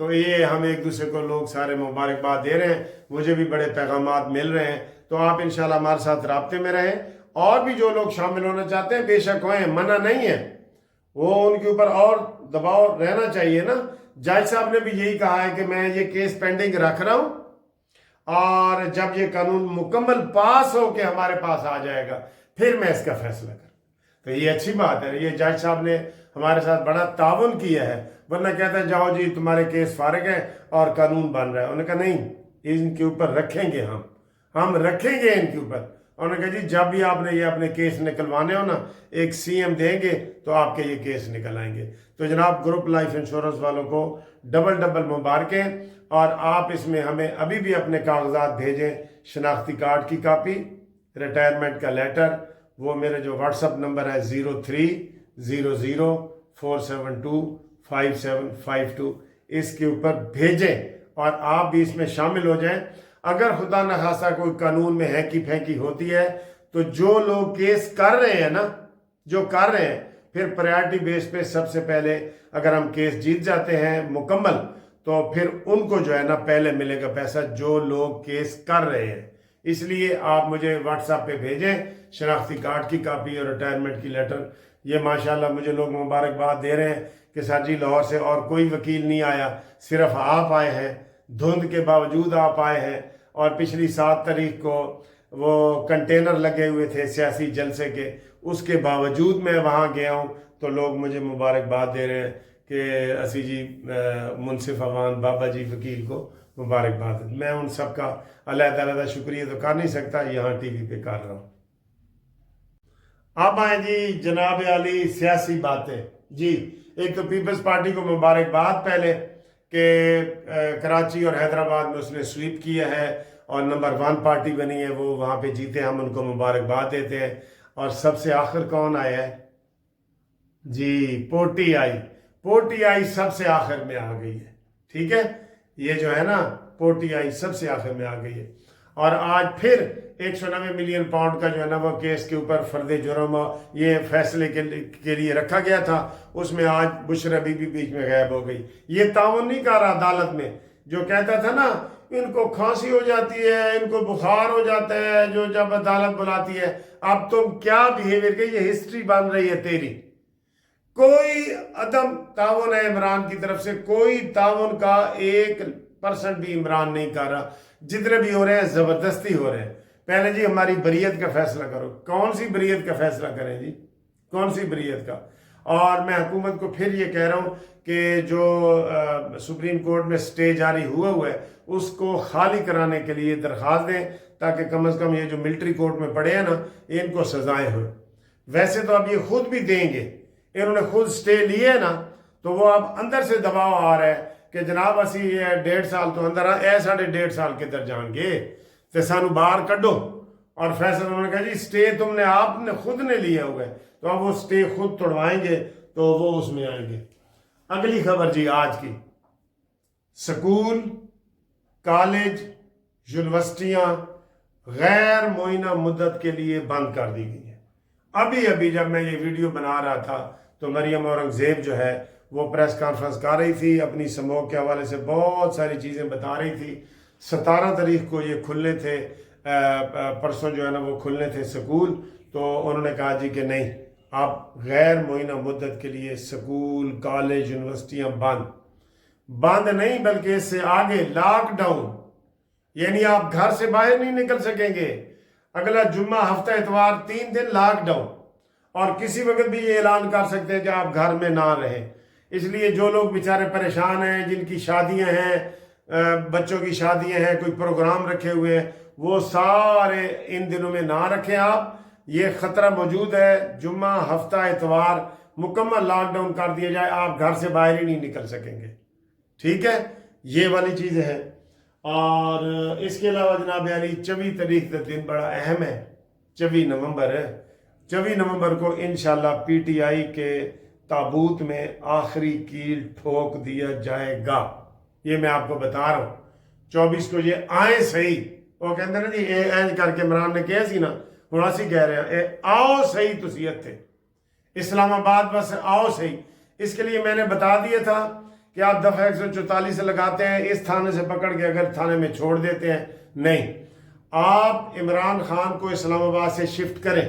تو یہ ہم ایک دوسرے کو لوگ سارے مبارکباد دے رہے ہیں، مجھے بھی بڑے پیغامات مل رہے ہیں، تو آپ انشاءاللہ ہمارے ساتھ رابطے میں رہیں، اور بھی جو لوگ شامل ہونا چاہتے ہیں بے شک ہوئیں، منع نہیں ہے، وہ ان کے اوپر اور دباؤ رہنا چاہیے نا۔ جج صاحب نے بھی یہی کہا ہے کہ میں یہ کیس پینڈنگ رکھ رہا ہوں، اور جب یہ قانون مکمل پاس ہو کے ہمارے پاس آ جائے گا پھر میں اس کا فیصلہ کروں۔ تو یہ اچھی بات ہے، یہ جج صاحب نے ہمارے ساتھ بڑا تعاون کیا ہے، ورنہ کہتا ہے جاؤ جی تمہارے کیس فارغ ہے اور قانون بن رہا ہے۔ انہوں نے کہا نہیں، ان کے اوپر رکھیں گے، ہم رکھیں گے ان کے اوپر۔ انہوں نے کہا جی جب بھی آپ نے یہ اپنے کیس نکلوانے ہو نا، ایک سی ایم دیں گے تو آپ کے یہ کیس نکل آئیں گے۔ تو جناب گروپ لائف انشورنس والوں کو ڈبل مبارکیں، اور آپ اس میں ہمیں ابھی بھی اپنے کاغذات بھیجیں، شناختی کارڈ کی کاپی، ریٹائرمنٹ کا لیٹر، وہ میرے جو واٹس اپ نمبر ہے 0300472572، اس کے اوپر بھیجیں، اور آپ بھی اس میں شامل ہو جائیں۔ اگر خدا نخواستہ کوئی قانون میں ہینکی پھینکی ہوتی ہے تو جو لوگ کیس کر رہے ہیں نا، جو کر رہے ہیں، پھر پرائرٹی بیس پہ سب سے پہلے اگر ہم کیس جیت جاتے ہیں مکمل، تو پھر ان کو جو ہے نا پہلے ملے گا پیسہ جو لوگ کیس کر رہے ہیں۔ اس لیے آپ مجھے واٹس ایپ پہ بھیجیں شناختی کارڈ کی کاپی اور ریٹائرمنٹ کی لیٹر۔ یہ ماشاءاللہ مجھے لوگ مبارکباد دے رہے ہیں کہ سر جی لاہور سے اور کوئی وکیل نہیں آیا، صرف آپ آئے ہیں، دھند کے باوجود آپ آئے ہیں، اور پچھلی 7 تاریخ کو وہ کنٹینر لگے ہوئے تھے سیاسی جلسے کے، اس کے باوجود میں وہاں گیا ہوں، تو لوگ مجھے مبارکباد دے رہے ہیں کہ اسی جی منصف اوان بابا جی وکیل کو مبارکباد۔ میں ان سب کا علیحدہ شکریہ تو کر نہیں سکتا، یہاں ٹی وی پہ کر رہا ہوں۔ اب آئیں جی جناب علی سیاسی باتیں۔ جی ایک تو پیپلز پارٹی کو مبارکباد پہلے کہ کراچی اور حیدرآباد میں اس نے سویپ کیا ہے اور نمبر 1 پارٹی بنی ہے، وہ وہاں پہ جیتے، ہم ان کو مبارکباد دیتے ہیں۔ اور سب سے آخر کون آیا ہے؟ جی پوٹی آئی سب سے آخر میں آ گئی ہے، ٹھیک ہے، یہ جو ہے نا پوٹی آئی سب سے آخر میں آ گئی ہے۔ اور آج پھر 190 ملین پاؤنڈ کا جو ہے نا وہ کیس کے اوپر فرد جرم یہ فیصلے کے لیے رکھا گیا تھا، اس میں آج بشرا بی بی بیچ میں غائب ہو گئی۔ یہ تعاون نہیں کر رہا عدالت میں، جو کہتا تھا نا ان کو کھانسی ہو جاتی ہے، ان کو بخار ہو جاتا ہے جو جب عدالت بلاتی ہے، اب تم کیا بیہیویئر کی، یہ ہسٹری بن رہی ہے تیری۔ کوئی عدم تعاون ہے عمران کی طرف سے، کوئی تعاون کا 1% بھی عمران نہیں کر رہا، جتنے بھی ہو رہے ہیں زبردستی ہو رہے ہیں۔ پہلے جی ہماری بریت کا فیصلہ کرو، کون سی بریت کا فیصلہ کریں جی، کون سی بریت کا؟ اور میں حکومت کو پھر یہ کہہ رہا ہوں کہ جو سپریم کورٹ میں سٹے جاری ہوا ہے اس کو خالی کرانے کے لیے درخواست دیں، تاکہ کم از کم یہ جو ملٹری کورٹ میں پڑے ہیں نا ان کو سزائیں ہوئیں۔ ویسے تو اب یہ خود بھی دیں گے، انہوں نے خود سٹے لیے نا، تو وہ اب اندر سے دباؤ آ رہا ہے کہ جناب اسی 1.5 سال تو اندر اے 1.5 سال کے در جان گے تے سانو باہر کڈو۔ اور فیصلہ انہوں نے کہا جی سٹے تم نے آپ نے خود نے لیا ہوا ہے، تو اب وہ سٹے خود توڑوائیں گے تو وہ اس میں آئیں گے۔ اگلی خبر جی آج کی، سکول، کالج، یونیورسٹیاں غیر معینہ مدت کے لیے بند کر دی گئی ہیں۔ ابھی جب میں یہ ویڈیو بنا رہا تھا تو مریم اورنگزیب جو ہے وہ پریس کانفرنس کر رہی تھی، اپنی سموگ کے حوالے سے بہت ساری چیزیں بتا رہی تھی۔ 17 تاریخ کو یہ کھلنے تھے، پرسوں جو ہے نا وہ کھلنے تھے سکول، تو انہوں نے کہا جی کہ نہیں، اب غیر معینہ مدت کے لیے سکول، کالج، یونیورسٹیاں بند نہیں بلکہ اس سے آگے لاک ڈاؤن، یعنی آپ گھر سے باہر نہیں نکل سکیں گے۔ اگلا جمعہ ہفتہ اتوار 3 دن لاک ڈاؤن، اور کسی وقت بھی یہ اعلان کر سکتے ہیں کہ آپ گھر میں نہ رہیں۔ اس لیے جو لوگ بیچارے پریشان ہیں، جن کی شادیاں ہیں، بچوں کی شادیاں ہیں، کوئی پروگرام رکھے ہوئے ہیں، وہ سارے ان دنوں میں نہ رکھیں آپ، یہ خطرہ موجود ہے۔ جمعہ ہفتہ اتوار مکمل لاک ڈاؤن کر دیا جائے، آپ گھر سے باہر ہی نہیں نکل سکیں گے، ٹھیک ہے، یہ والی چیزیں ہیں۔ اور اس کے علاوہ جناب علی 24 تاریخ کا دن بڑا اہم ہے، 24 نومبر ہے۔ 24 نومبر کو انشاءاللہ پی ٹی آئی کے تابوت میں آخری کیل ٹھوک دیا جائے گا، یہ میں آپ کو بتا رہا ہوں۔ 24 کو یہ آئیں صحیح، وہ کہتے ہیں نا جی اے اینج کر کے عمران نے کہا سی نا، ہوں اسی کہہ رہے ہیں آؤ صحیح تسی اتھے اسلام آباد بس آؤ صحیح۔ اس کے لیے میں نے بتا دیا تھا کہ آپ دفعہ 144 سے لگاتے ہیں اس تھانے سے پکڑ کے اگر تھانے میں چھوڑ دیتے ہیں، نہیں، آپ عمران خان کو اسلام آباد سے شفٹ کریں۔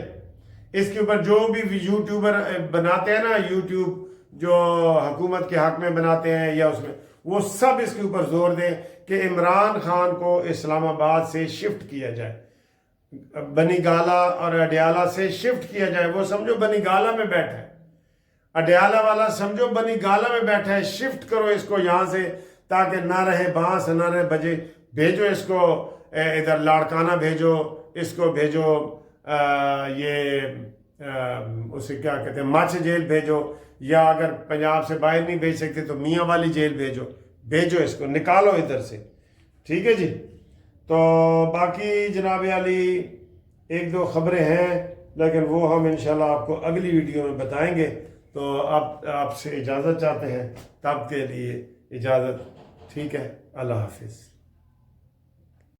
اس کے اوپر جو بھی یوٹیوبر بناتے ہیں نا، یوٹیوب جو حکومت کے حق میں بناتے ہیں یا اس میں، وہ سب اس کے اوپر زور دیں کہ عمران خان کو اسلام آباد سے شفٹ کیا جائے، بنی گالا اور اڈیالہ سے شفٹ کیا جائے۔ وہ سمجھو بنی گالا میں بیٹھا ہے، اڈیالہ والا سمجھو بنی گالا میں بیٹھا ہے، شفٹ کرو اس کو یہاں سے تاکہ نہ رہے بانس نہ رہے بجے۔ بھیجو اس کو ادھر لاڑکانہ، بھیجو اس کو، بھیجو یہ اسے کیا کہتے ہیں ماچھ جیل بھیجو، یا اگر پنجاب سے باہر نہیں بھیج سکتے تو میاں والی جیل بھیجو اس کو، نکالو ادھر سے، ٹھیک ہے جی۔ تو باقی جناب علی ایک دو خبریں ہیں لیکن وہ ہم انشاءاللہ آپ کو اگلی ویڈیو میں بتائیں گے۔ تو آپ سے اجازت چاہتے ہیں، تب کے لیے اجازت، ٹھیک ہے، اللہ حافظ۔